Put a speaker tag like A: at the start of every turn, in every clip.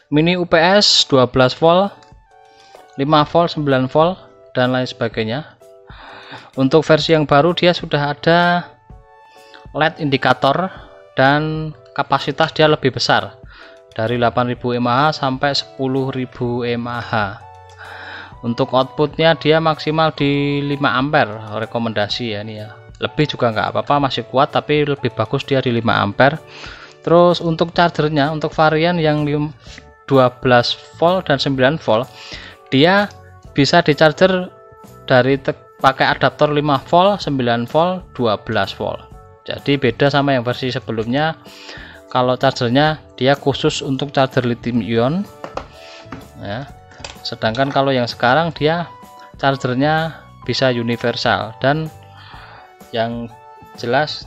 A: mini UPS 12 volt, 5 volt, 9 volt dan lain sebagainya. Untuk versi yang baru dia sudah ada LED indikator dan kapasitas dia lebih besar dari 8000 mAh sampai 10.000 mAh. Untuk outputnya dia maksimal di 5 ampere, rekomendasi ya ini ya. Lebih juga nggak apa-apa, masih kuat, tapi lebih bagus dia di 5 ampere. Terus untuk chargernya, untuk varian yang 12 volt dan 9 volt, dia bisa di charger dari pakai adaptor 5 volt, 9 volt, 12 volt. Jadi beda sama yang versi sebelumnya. Kalau chargernya dia khusus untuk charger lithium ion ya. Sedangkan kalau yang sekarang dia chargernya bisa universal, dan yang jelas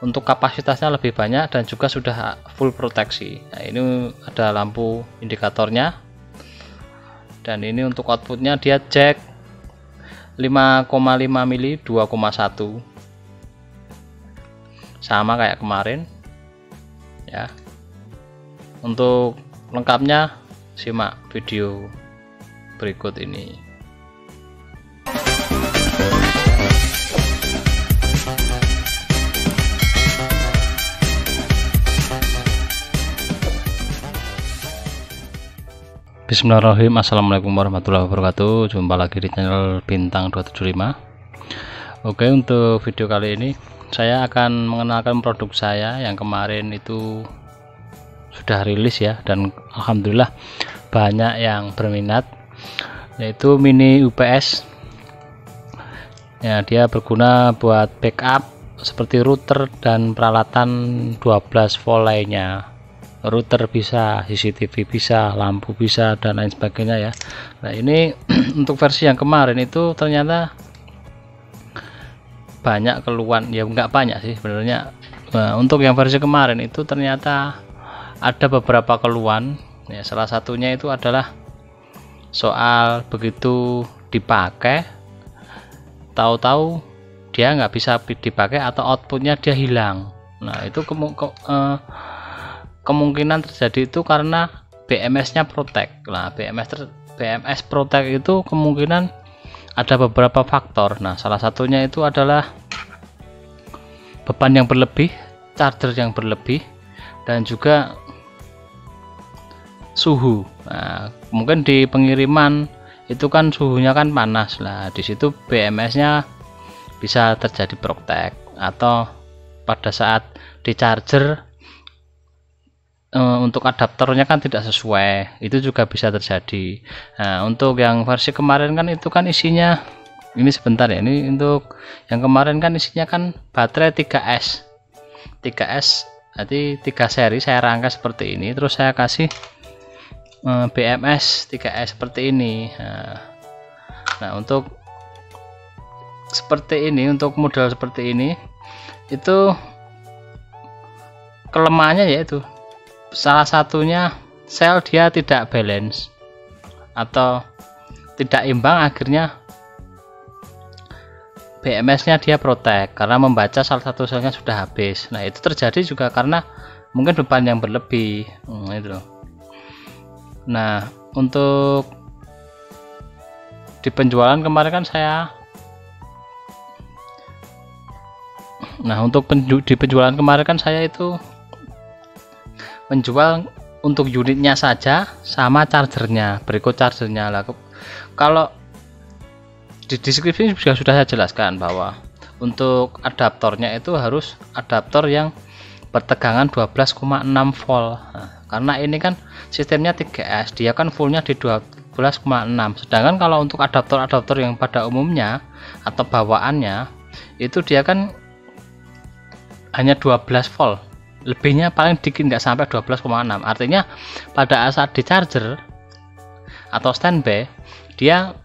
A: untuk kapasitasnya lebih banyak dan juga sudah full proteksi. Nah, ini ada lampu indikatornya, dan ini untuk outputnya dia jack 5,5 mili 2,1, sama kayak kemarin ya. Untuk lengkapnya simak video berikut ini. Bismillahirrahmanirrahim. Assalamualaikum warahmatullahi wabarakatuh. Jumpa lagi di channel Bintang 275. Oke, untuk video kali ini saya akan mengenalkan produk saya yang kemarin itu sudah rilis ya, dan alhamdulillah banyak yang berminat, yaitu mini UPS ya. Dia berguna buat backup seperti router dan peralatan 12 volt lainnya. Router bisa, CCTV bisa, lampu bisa, dan lain sebagainya ya. Nah ini untuk versi yang kemarin itu ternyata banyak keluhan, ya nggak banyak sih sebenarnya. Nah, untuk yang versi kemarin itu ternyata ada beberapa keluhan ya. Salah satunya itu adalah soal begitu dipakai, tahu-tahu dia nggak bisa dipakai atau outputnya dia hilang. Nah itu kemungkinan terjadi itu karena BMS-nya Protect. Nah, BMS Protect itu kemungkinan ada beberapa faktor. Nah, salah satunya itu adalah beban yang berlebih, charger yang berlebih, dan juga suhu. Nah, mungkin di pengiriman itu kan suhunya kan panas lah. Di situ BMS-nya bisa terjadi Protect, atau pada saat di charger untuk adaptornya kan tidak sesuai, itu juga bisa terjadi. Nah, untuk yang versi kemarin kan itu kan isinya, ini sebentar ya, ini untuk yang kemarin kan isinya kan baterai 3S, nanti 3 seri saya rangkai seperti ini, terus saya kasih BMS 3S seperti ini. Nah untuk seperti ini, untuk model seperti ini itu kelemahannya yaitu salah satunya sel dia tidak balance atau tidak imbang, akhirnya BMS-nya dia Protect karena membaca salah satu selnya sudah habis. Nah itu terjadi juga karena mungkin beban yang berlebih itu. Nah untuk di penjualan kemarin kan saya, di penjualan kemarin kan saya itu menjual untuk unitnya saja sama chargernya, berikut chargernya lah. Kalau di deskripsi juga sudah saya jelaskan bahwa untuk adaptornya itu harus adaptor yang bertegangan 12,6 volt. Nah, karena ini kan sistemnya 3S, dia kan fullnya di 12,6. Sedangkan kalau untuk adaptor-adaptor yang pada umumnya atau bawaannya itu dia kan hanya 12 volt. Lebihnya paling dikit nggak sampai 12,6. Artinya pada saat di charger atau standby dia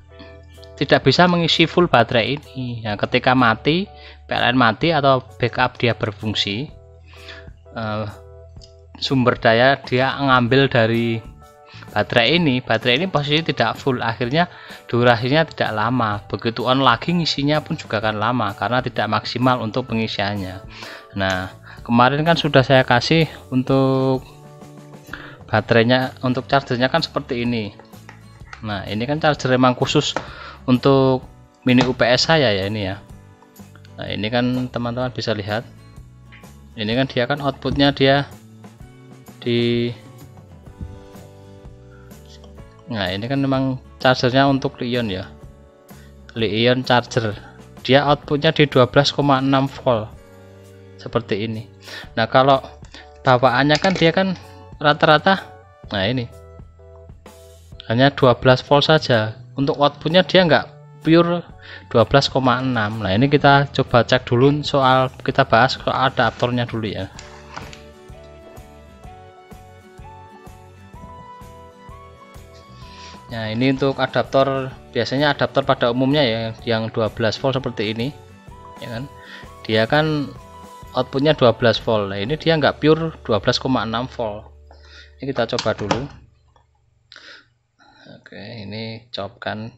A: tidak bisa mengisi full baterai ini. Nah, ketika mati, PLN mati atau backup dia berfungsi, sumber daya dia ngambil dari baterai ini posisi tidak full, akhirnya durasinya tidak lama. Begitu on lagi ngisinya pun juga akan lama karena tidak maksimal untuk pengisiannya. Nah kemarin kan sudah saya kasih untuk baterainya untuk chargernya kan seperti ini. Nah ini kan charger emang khusus untuk mini UPS saya ya ini ya. Nah ini kan teman-teman bisa lihat, ini kan dia kan outputnya dia di, nah ini kan memang chargernya untuk Li-ion ya, Li-ion charger, dia outputnya di 12,6 volt seperti ini. Nah kalau bawaannya kan dia kan rata-rata, nah ini hanya 12 volt saja, untuk outputnya dia nggak pure 12,6. Nah ini kita coba cek dulu soal, kita bahas soal adaptornya dulu ya. Nah ini untuk adaptor, biasanya adaptor pada umumnya ya yang 12 volt seperti ini ya kan, dia kan outputnya 12 volt. Nah ini dia nggak pure 12,6 volt. Ini kita coba dulu. Oke ini colokkan.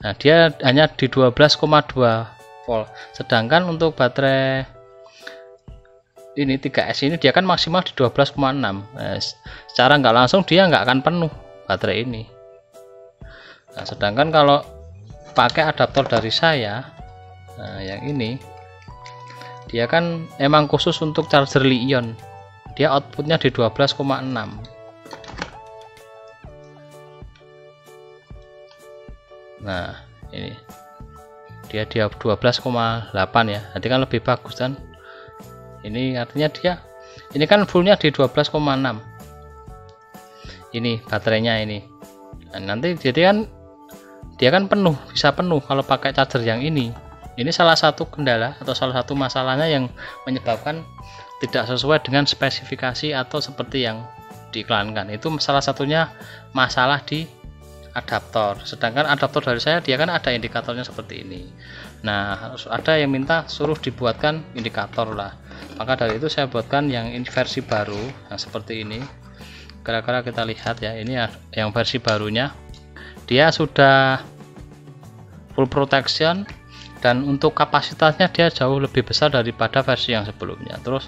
A: Nah dia hanya di 12,2 volt, sedangkan untuk baterai ini 3S ini dia kan maksimal di 12,6. Nah, secara nggak langsung dia nggak akan penuh baterai ini. Nah sedangkan kalau pakai adaptor dari saya, nah yang ini dia kan emang khusus untuk charger Li-ion, dia outputnya di 12,6. Nah ini dia 12,8 ya, nanti kan lebih bagus kan. Ini artinya dia ini kan fullnya di 12,6. Ini baterainya ini. Nah, nanti jadi kan dia kan penuh, bisa penuh kalau pakai charger yang ini. Ini salah satu kendala atau salah satu masalahnya yang menyebabkan tidak sesuai dengan spesifikasi atau seperti yang diiklankan. Itu salah satunya masalah di adaptor. Sedangkan adaptor dari saya dia kan ada indikatornya seperti ini. Nah harus ada yang minta suruh dibuatkan indikator lah, maka dari itu saya buatkan yang versi baru yang seperti ini. Kira-kira kita lihat ya, ini ya yang versi barunya, dia sudah full protection dan untuk kapasitasnya dia jauh lebih besar daripada versi yang sebelumnya. Terus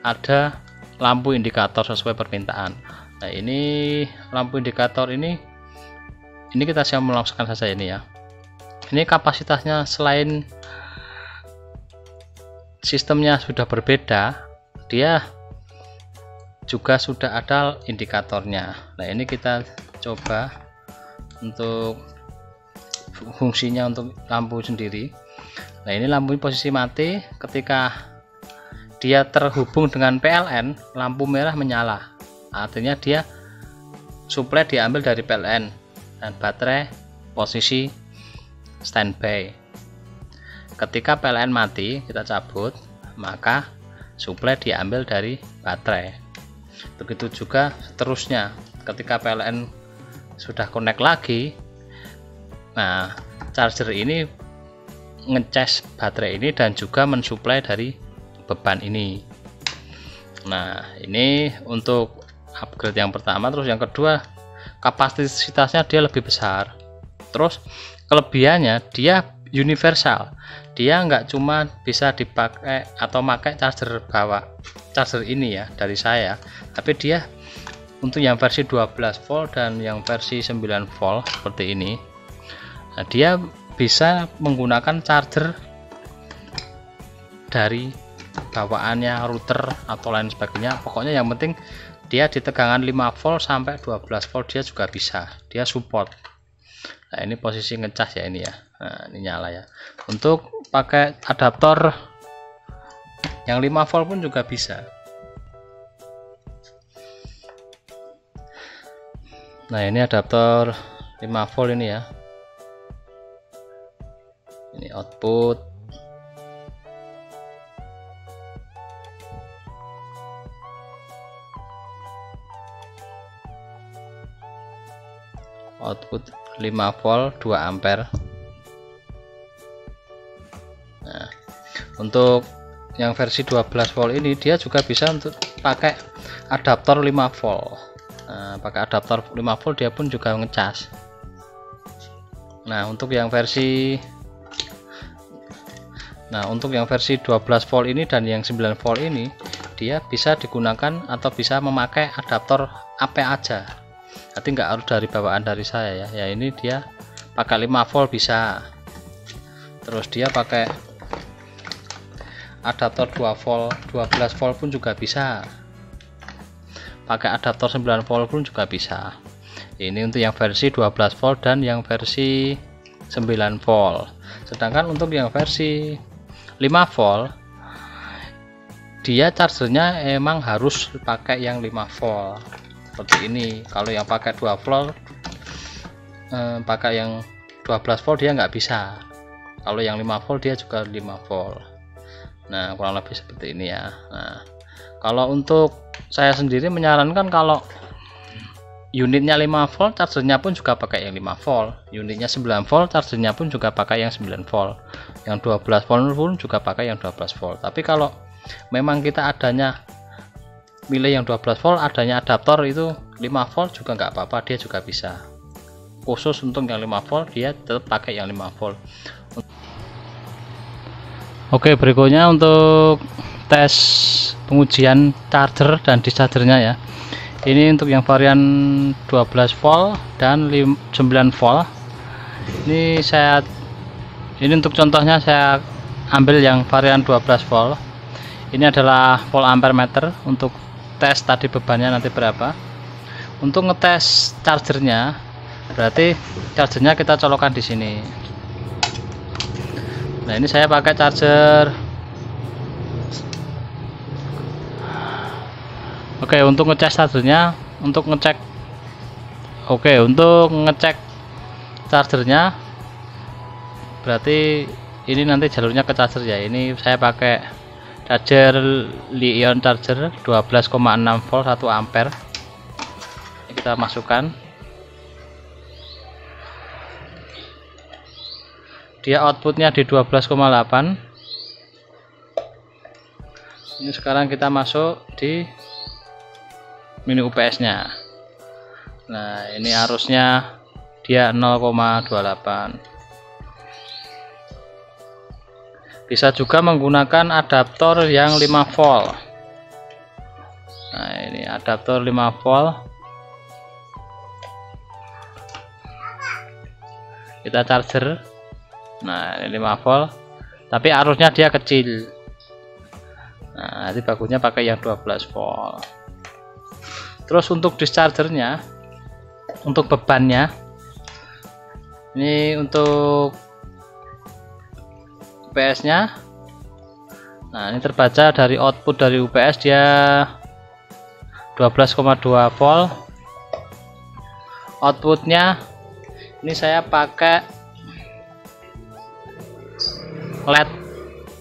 A: ada lampu indikator sesuai permintaan. Nah ini lampu indikator ini kita siap melangsungkan saja ini ya. Ini kapasitasnya selain sistemnya sudah berbeda, dia juga sudah ada indikatornya. Nah ini kita coba untuk fungsinya untuk lampu sendiri. Nah ini lampu posisi mati, ketika dia terhubung dengan PLN lampu merah menyala, artinya dia suplai diambil dari PLN dan baterai posisi standby. Ketika PLN mati kita cabut, maka suplai diambil dari baterai. Begitu juga seterusnya, ketika PLN sudah connect lagi, nah charger ini ngecas baterai ini dan juga mensuplai dari beban ini. Nah ini untuk upgrade yang pertama. Terus yang kedua, kapasitasnya dia lebih besar. Terus kelebihannya dia universal, dia nggak cuma bisa dipakai atau pakai charger bawah, charger ini ya dari saya, tapi dia untuk yang versi 12 volt dan yang versi 9 volt seperti ini. Nah, dia bisa menggunakan charger dari bawaannya router atau lain sebagainya. Pokoknya yang penting dia di tegangan 5 volt sampai 12 volt dia juga bisa, dia support. Nah ini posisi ngecas ya ini ya. Nah ini nyala ya. Untuk pakai adaptor yang 5 volt pun juga bisa. Nah ini adaptor 5 volt ini ya. Ini output. Output 5 volt 2 ampere. Nah untuk yang versi 12 volt ini dia juga bisa untuk pakai adaptor 5 volt. Nah, pakai adaptor 5 volt dia pun juga ngecas. Nah untuk yang versi 12 volt ini dan yang 9 volt ini dia bisa digunakan atau bisa memakai adaptor AP aja, nanti nggak harus dari bawaan dari saya ya. Ini dia pakai 5 volt bisa, terus dia pakai adaptor 2 volt 12 volt pun juga bisa, pakai adaptor 9 volt pun juga bisa. Ini untuk yang versi 12 volt dan yang versi 9 volt. Sedangkan untuk yang versi 5 volt dia chargernya emang harus pakai yang 5 volt seperti ini. Kalau yang pakai 2 volt pakai yang 12 volt dia nggak bisa. Kalau yang 5 volt dia juga 5 volt. Nah, kurang lebih seperti ini ya. Nah, kalau untuk saya sendiri menyarankan kalau unitnya 5 volt chargernya pun juga pakai yang 5 volt, unitnya 9 volt chargernya pun juga pakai yang 9 volt, yang 12 volt pun juga pakai yang 12 volt. Tapi kalau memang kita adanya milih yang 12 volt, adanya adaptor itu 5 volt juga nggak apa-apa, dia juga bisa. Khusus untuk yang 5 volt dia tetap pakai yang 5 volt. Oke, berikutnya untuk tes pengujian charger dan dischargernya ya. Ini untuk yang varian 12 volt dan 9 volt. Ini untuk contohnya saya ambil yang varian 12 volt. Ini adalah volt ampere meter untuk tes tadi bebannya nanti berapa. Untuk ngetes chargernya, berarti chargernya kita colokkan di sini. Nah, ini saya pakai charger. Oke, untuk ngecek chargernya, untuk ngecek chargernya berarti ini nanti jalurnya ke charger ya. Ini saya pakai charger Li-ion charger 12,6 volt 1 ampere. Ini kita masukkan, dia outputnya di 12,8. Ini sekarang kita masuk di mini UPS nya. Nah, ini arusnya dia 0,28. Bisa juga menggunakan adaptor yang 5 volt. Nah, ini adaptor 5 volt. Kita charger. Nah, ini 5 volt. Tapi arusnya dia kecil. Nah, nanti bagusnya pakai yang 12 volt. Terus untuk dischargernya, untuk bebannya, ini untuk UPS nya. Nah, ini terbaca dari output dari UPS dia 12,2 volt. Outputnya ini saya pakai LED,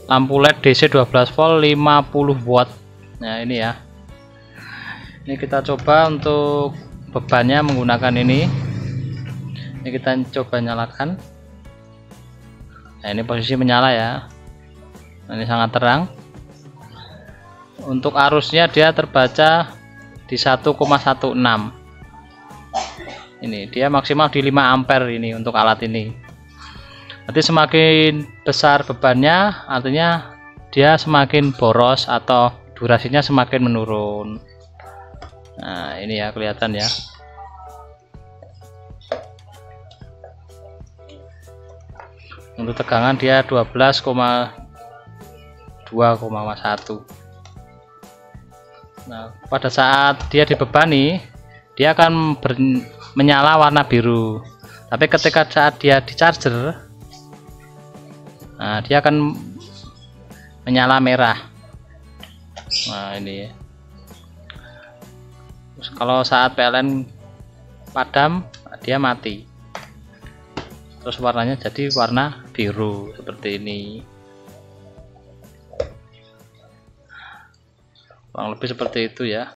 A: lampu LED DC 12 volt 50 watt. Nah, ini ya. Ini kita coba untuk bebannya menggunakan ini. Ini kita coba nyalakan. Nah, ini posisi menyala ya. Nah, ini sangat terang. Untuk arusnya dia terbaca di 1,16. Ini dia maksimal di 5 ampere ini untuk alat ini. Nanti semakin besar bebannya, artinya dia semakin boros atau durasinya semakin menurun. Nah, ini ya, kelihatan ya. Untuk tegangan dia 12,2,1. Nah, pada saat dia dibebani, dia akan menyala warna biru. Tapi ketika saat dia di charger, nah, dia akan menyala merah. Nah, ini ya. Terus kalau saat PLN padam, dia mati. Terus warnanya jadi warna biru seperti ini. Kurang lebih seperti itu ya.